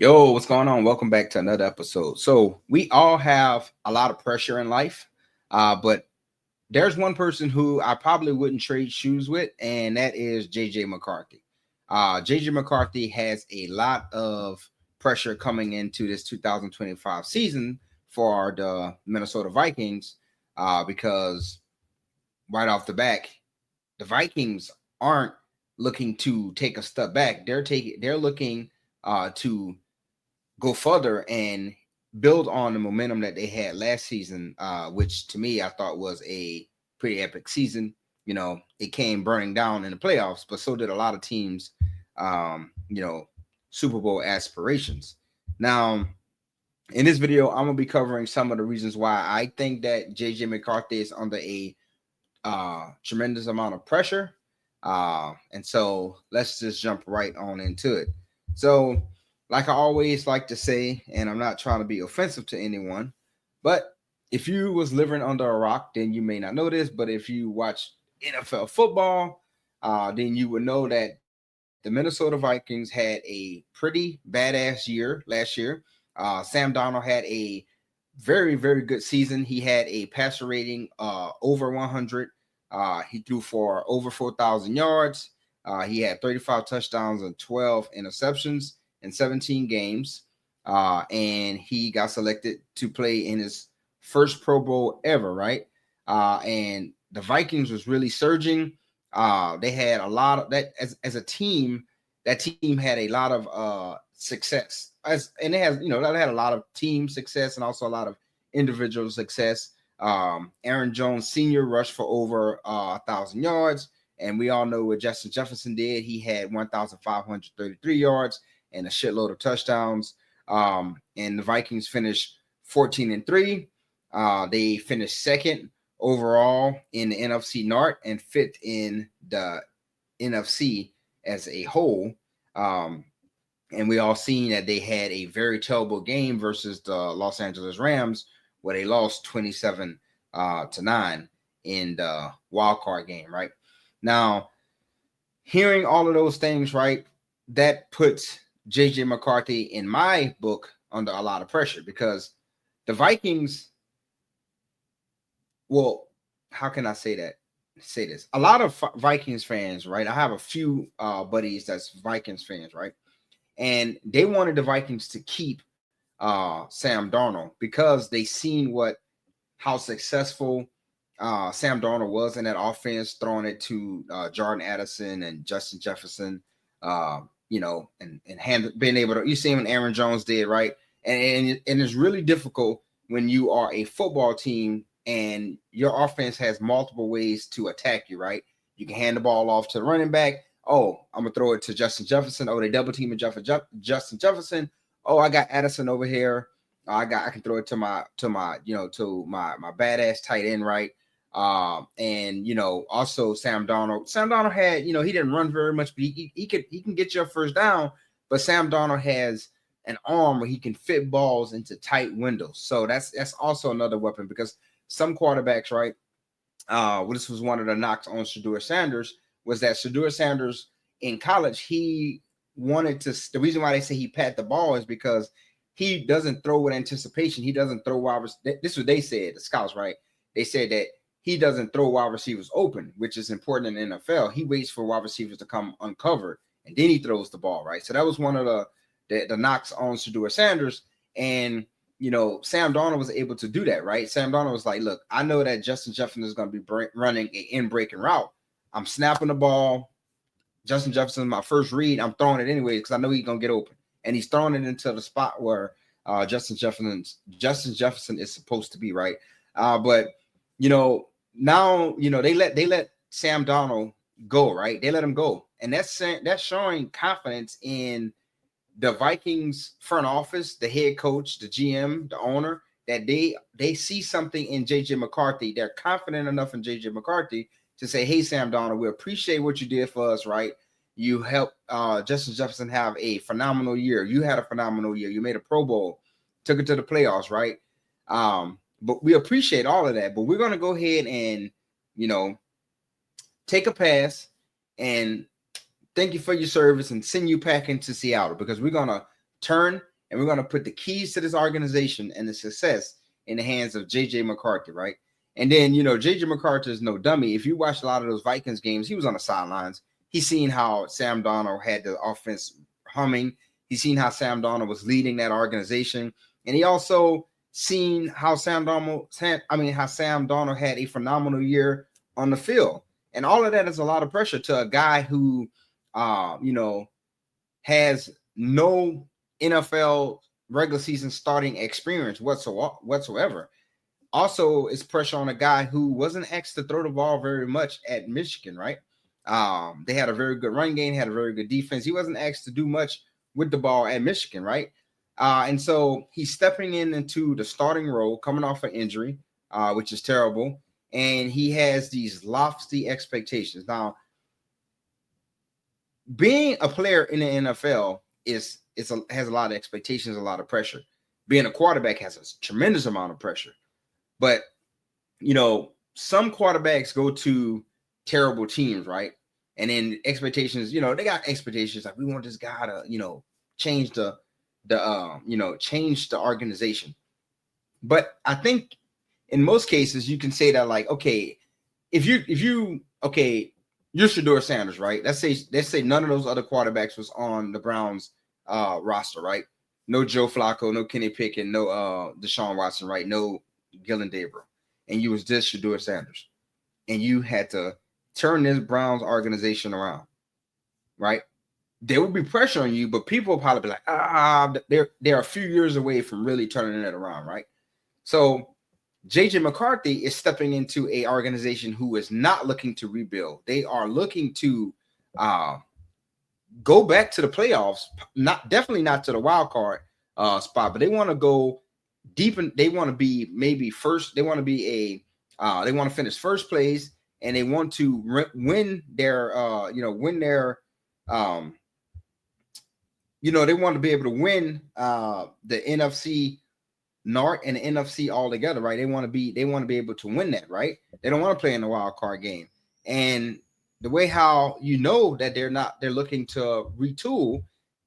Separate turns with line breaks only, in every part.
Yo, what's going on? Welcome back to another episode. So we all have a lot of pressure in life, but there's one person who I probably wouldn't trade shoes with, and that is JJ McCarthy. JJ McCarthy has a lot of pressure coming into this 2025 season for the Minnesota Vikings, because right off the back, the Vikings aren't looking to take a step back. They're looking to go further and build on the momentum that they had last season, which to me I thought was a pretty epic season. It came burning down in the playoffs, but so did a lot of teams. Um, you know, Super Bowl aspirations. Now, in this video, I'm gonna be covering some of the reasons why I think that JJ McCarthy is under a tremendous amount of pressure. And so let's just jump right on into it. So, like I always like to say, and I'm not trying to be offensive to anyone, but if you was living under a rock, then you may not know this. But if you watch NFL football, then you would know that the Minnesota Vikings had a pretty badass year last year. Sam Darnold had a very, very good season. He had a passer rating over 100. He threw for over 4,000 yards. He had 35 touchdowns and 12 interceptions in 17 games. And he got selected to play in his first Pro Bowl ever, right? And the Vikings was really surging. They had a lot of that as a team. That team had a lot of success, and they had they had a lot of team success and also a lot of individual success. Aaron Jones Sr. rushed for over 1,000 yards, and we all know what Justin Jefferson did. He had 1,533 yards and a shitload of touchdowns. And the Vikings finished 14-3. They finished second overall in the NFC North and fifth in the NFC as a whole. And we all seen that they had a very terrible game versus the Los Angeles Rams, where they lost 27-9 in the wild card game, right? Now, hearing all of those things, right, that puts JJ McCarthy in my book under a lot of pressure because the Vikings, well, how can I say that? Say this. A lot of Vikings fans, right? I have a few buddies that's Vikings fans, right? And they wanted the Vikings to keep Sam Darnold because they seen how successful Sam Darnold was in that offense, throwing it to Jordan Addison and Justin Jefferson, and being able to, you see him and Aaron Jones did, right? And it's really difficult when you are a football team and your offense has multiple ways to attack you, right? You can hand the ball off to the running back. Oh, I'm gonna throw it to Justin Jefferson. Oh, they double team Justin Jefferson. Oh, I got Addison over here. I can throw it to my badass tight end, right? And also Sam Darnold. Sam Darnold had, he didn't run very much, but he can get you a first down. But Sam Darnold has an arm where he can fit balls into tight windows. So that's also another weapon because some quarterbacks, right? This was one of the knocks on Shedeur Sanders, was that Shedeur Sanders in college, he wanted to. The reason why they say he pat the ball is because he doesn't throw with anticipation. He doesn't throw wide. This is what they said, the scouts, right? They said that he doesn't throw wide receivers open, which is important in the NFL. He waits for wide receivers to come uncovered, and then he throws the ball, right? So that was one of the knocks on Shedeur Sanders. And Sam Darnold was able to do that, right? Sam Darnold was like, look, I know that Justin Jefferson is going to be running an in-breaking route. I'm snapping the ball. Justin Jefferson, my first read, I'm throwing it anyway because I know he's going to get open. And he's throwing it into the spot where Justin Jefferson is supposed to be, right? But now they let Sam Darnold go, right? They let him go, and that's showing confidence in the Vikings front office, the head coach, the GM, the owner, that they see something in JJ McCarthy. They're confident enough in JJ McCarthy to say, hey, Sam Darnold, we appreciate what you did for us, right? You helped Justin Jefferson have a phenomenal year. You had a phenomenal year. You made a Pro Bowl, took it to the playoffs, right? But we appreciate all of that. But we're going to go ahead and, take a pass and thank you for your service and send you back into Seattle because we're going to turn and we're going to put the keys to this organization and the success in the hands of JJ McCarthy, right? And then, JJ McCarthy is no dummy. If you watch a lot of those Vikings games, he was on the sidelines. He's seen how Sam Darnold had the offense humming. He's seen how Sam Darnold was leading that organization. And he also seen how Sam Darnold had a phenomenal year on the field. And all of that is a lot of pressure to a guy who, has no NFL regular season starting experience whatsoever. Also, it's pressure on a guy who wasn't asked to throw the ball very much at Michigan, right? They had a very good run game, had a very good defense. He wasn't asked to do much with the ball at Michigan, right? And so he's stepping into the starting role, coming off an injury, which is terrible. And he has these lofty expectations. Now, being a player in the NFL has a lot of expectations, a lot of pressure. Being a quarterback has a tremendous amount of pressure. But, some quarterbacks go to terrible teams, right? And then expectations, they got expectations like we want this guy to, change change the organization. But I think in most cases you can say that, like, okay, if you you're Shedeur Sanders, right? Let's say none of those other quarterbacks was on the Browns roster, right? No Joe Flacco, no Kenny Pickett, no Deshaun Watson, right? No Gillen Debra. And you was just Shedeur Sanders. And you had to turn this Browns organization around, right? There would be pressure on you, but people will probably be like, they're a few years away from really turning it around, right? So JJ McCarthy is stepping into a organization who is not looking to rebuild. They are looking to go back to the playoffs, definitely not to the wild card spot, but they want to go deep, and they want to be maybe first. They want to be they want to finish first place, and they want to win their they want to be able to win the NFC North and the NFC all together, right? They want to be able to win that, right? They don't want to play in the wild card game. And the way how that they're looking to retool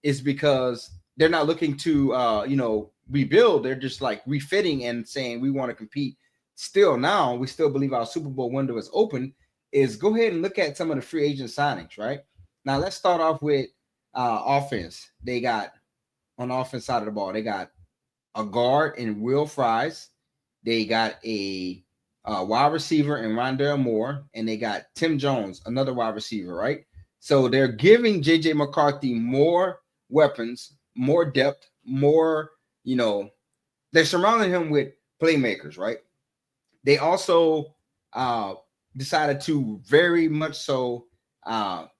is because they're not looking to rebuild. They're just like refitting and saying we want to compete. Still, now we still believe our Super Bowl window is open. Is go ahead and look at some of the free agent signings, right? Now let's start off with offense. They got on the offense side of the ball, they got a guard in Will Fries. They got a wide receiver in Rondale Moore, and they got Tim Jones, another wide receiver, right? So they're giving JJ McCarthy more weapons, more depth, more, they're surrounding him with playmakers, right? They also decided to very much so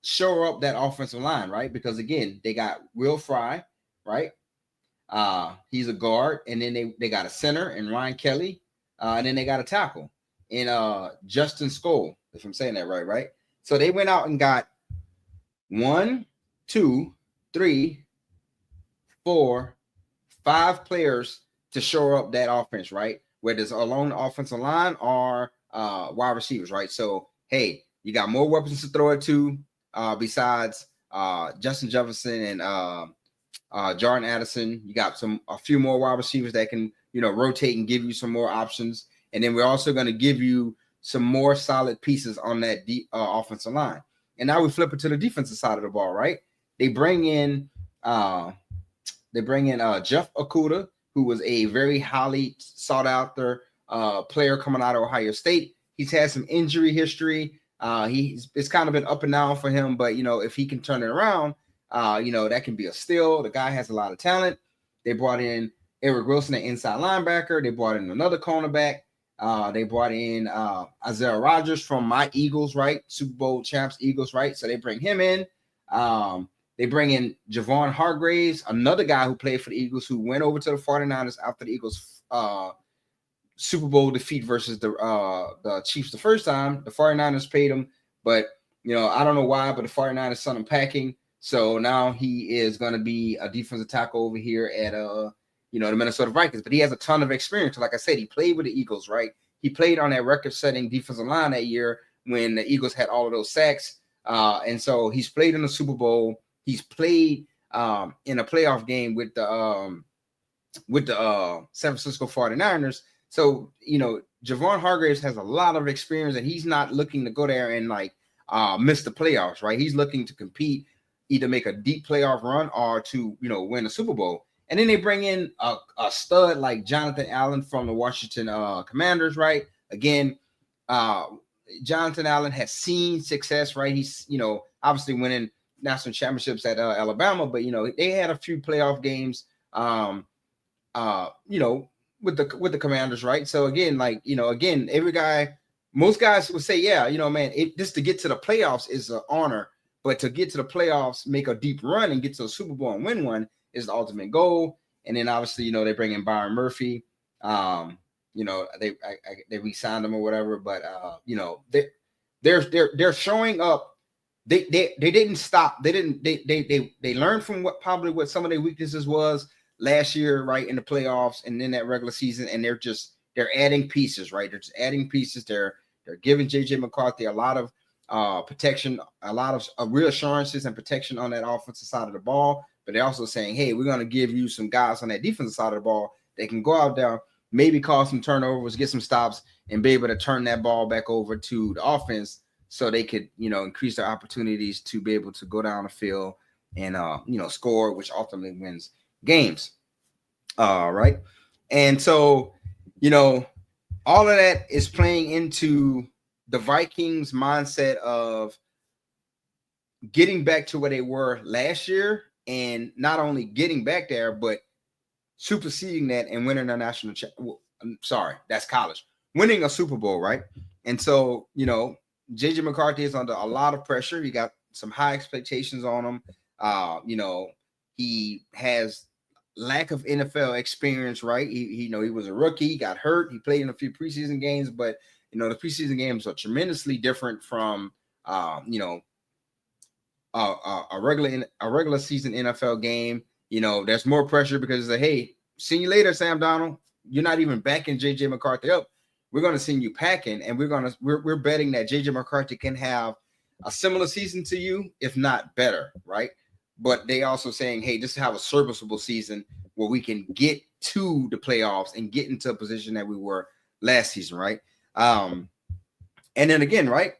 shore up that offensive line, right? Because again, they got Will Fry, right? He's a guard, and then they got a center in Ryan Kelly, and then they got a tackle in Justin Skoll, if I'm saying that right? So they went out and got 1, 2, 3, 4, 5 players to shore up that offense, right? Whether it's along the offensive line or wide receivers, right? So hey, you got more weapons to throw it to besides Justin Jefferson and Jordan Addison. You got a few more wide receivers that can, rotate and give you some more options. And then we're also going to give you some more solid pieces on that offensive line. And now we flip it to the defensive side of the ball, right? They bring in Jeff Okudah, who was a very highly sought after player coming out of Ohio State. He's had some injury history. It's kind of been up and down for him, but if he can turn it around, that can be a steal. The guy has a lot of talent. They brought in Eric Wilson, an inside linebacker. They brought in another cornerback. They brought in Isaiah Rodgers from my Eagles, right? Super Bowl champs Eagles, right? So they bring him in. They bring in Javon Hargraves, another guy who played for the Eagles, who went over to the 49ers after the Eagles Super Bowl defeat versus the Chiefs the first time. The 49ers paid him, but I don't know why, but the 49ers sent him packing. So now he is going to be a defensive tackle over here at the Minnesota Vikings. But he has a ton of experience. Like I said, he played with the Eagles, right? He played on that record-setting defensive line that year when the Eagles had all of those sacks. And so he's played in the Super Bowl. He's played in a playoff game with the San Francisco 49ers. So, Javon Hargraves has a lot of experience, and he's not looking to go there and miss the playoffs, right? He's looking to compete, either make a deep playoff run or to, win a Super Bowl. And then they bring in a stud like Jonathan Allen from the Washington Commanders, right? Again, Jonathan Allen has seen success, right? He's, obviously winning national championships at Alabama, but, they had a few playoff games, with the Commanders, right? So again, most guys would say, yeah, man, just to get to the playoffs is an honor, but to get to the playoffs, make a deep run and get to a Super Bowl and win one is the ultimate goal. And then obviously, they bring in Byron Murphy. They re-signed him or whatever, but they're showing up. They didn't stop. They learned from what some of their weaknesses was last year, right, in the playoffs and in that regular season, and they're adding pieces, right? They're just adding pieces. They're giving JJ McCarthy a lot of protection, a lot of reassurances and protection on that offensive side of the ball. But they're also saying, hey, we're going to give you some guys on that defensive side of the ball that can go out there, maybe cause some turnovers, get some stops, and be able to turn that ball back over to the offense so they could, increase their opportunities to be able to go down the field and, score, which ultimately wins games. Right. And so, all of that is playing into the Vikings mindset of getting back to where they were last year, and not only getting back there, but superseding that and winning a national that's college, winning a Super Bowl, right? And so, JJ McCarthy is under a lot of pressure. He got some high expectations on him. He has lack of NFL experience, right? He was a rookie, he got hurt, he played in a few preseason games, but the preseason games are tremendously different from a regular season NFL game. There's more pressure because hey, see you later, Sam Darnold. You're not even backing JJ McCarthy up. We're going to send you packing, and we're betting that JJ McCarthy can have a similar season to you, if not better, right? But they also saying, hey, just have a serviceable season where we can get to the playoffs and get into a position that we were last season, right? And then again, right,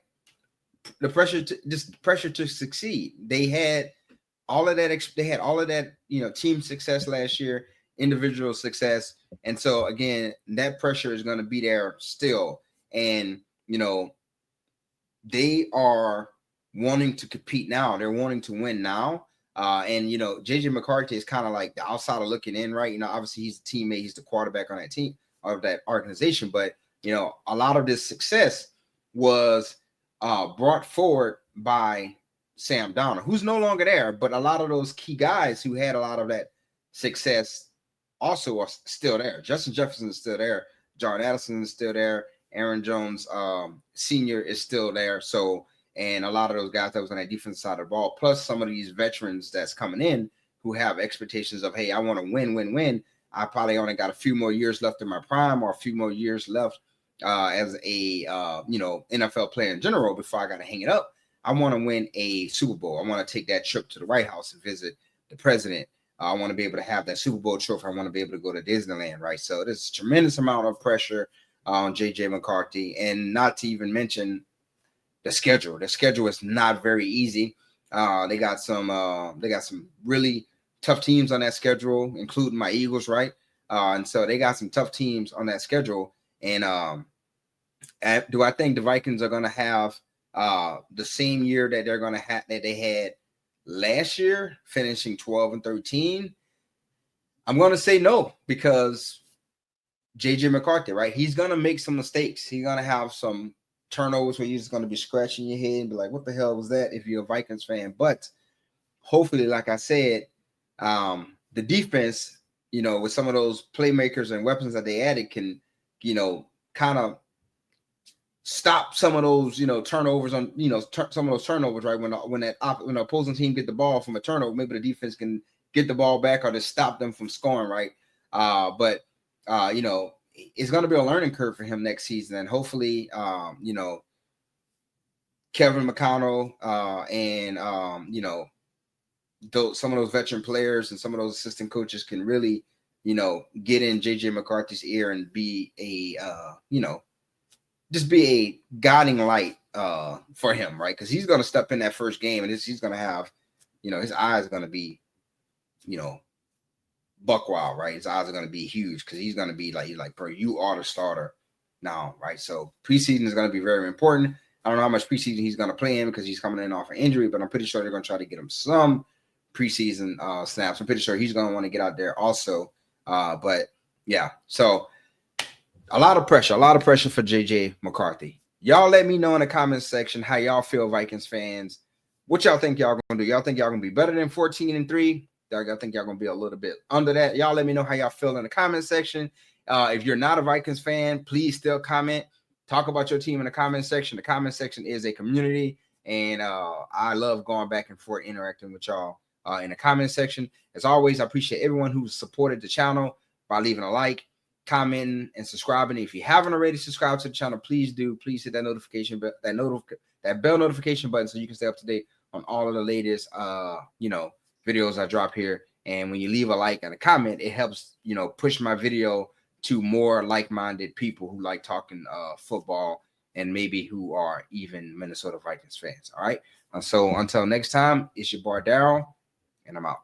the pressure to succeed. They had all of that. They had all of that, team success last year, individual success, and so again, that pressure is going to be there still. And they are wanting to compete now. They're wanting to win now. And JJ McCarthy is kind of like the outsider looking in, right? Obviously he's a teammate, he's the quarterback on that team of that organization, but a lot of this success was brought forward by Sam Darnold, who's no longer there, but a lot of those key guys who had a lot of that success also are still there. Justin Jefferson is still there, Jordan Addison is still there, Aaron Jones Sr. is still there. So, and a lot of those guys that was on that defensive side of the ball, plus some of these veterans that's coming in who have expectations of, hey, I want to win. I probably only got a few more years left in my prime, or a few more years left as a NFL player in general before I got to hang it up. I want to win a Super Bowl. I want to take that trip to the White House and visit the president. I want to be able to have that Super Bowl trophy. I want to be able to go to Disneyland, right? So there's a tremendous amount of pressure on JJ McCarthy, and not to even mention the schedule. The schedule is not very easy. They got some really tough teams on that schedule, including my Eagles, right? And so they got some tough teams on that schedule. And do I think the Vikings are going to have the same year that they're going to have that they had last year, finishing 12-13? I'm going to say no, because JJ McCarthy, right? He's going to make some mistakes. He's going to have some turnovers where you're just going to be scratching your head and be like, what the hell was that, if you're a Vikings fan? But hopefully, like I said, the defense, with some of those playmakers and weapons that they added, can, kind of stop some of those, turnovers on, some of those turnovers, right? When the opposing team get the ball from a turnover, maybe the defense can get the ball back or just stop them from scoring, right? But it's going to be a learning curve for him next season, and hopefully, Kevin McConnell and some of those veteran players and some of those assistant coaches can really, get in JJ McCarthy's ear and be a, just be a guiding light for him, right? Because he's going to step in that first game and he's going to have, his eyes are going to be, buck wild, right? His eyes are going to be huge because he's going to be like, bro, you are the starter now, right? So preseason is going to be very important. I don't know how much preseason he's going to play in because he's coming in off an injury, but I'm pretty sure they're going to try to get him some preseason snaps. I'm pretty sure he's going to want to get out there also. But yeah, so a lot of pressure for JJ McCarthy. Y'all let me know in the comments section how y'all feel, Vikings fans. What y'all think y'all going to do? Y'all think y'all going to be better than 14-3? I think y'all going to be a little bit under that. Y'all let me know how y'all feel in the comment section. If you're not a Vikings fan, please still comment. Talk about your team in the comment section. The comment section is a community, and I love going back and forth, interacting with y'all in the comment section. As always, I appreciate everyone who's supported the channel by leaving a like, commenting, and subscribing. If you haven't already subscribed to the channel, please do. Please hit that notification, that bell notification button so you can stay up to date on all of the latest, videos I drop here. And when you leave a like and a comment, it helps, push my video to more like-minded people who like talking football and maybe who are even Minnesota Vikings fans. All right. So until next time, it's your boy Daryl, and I'm out.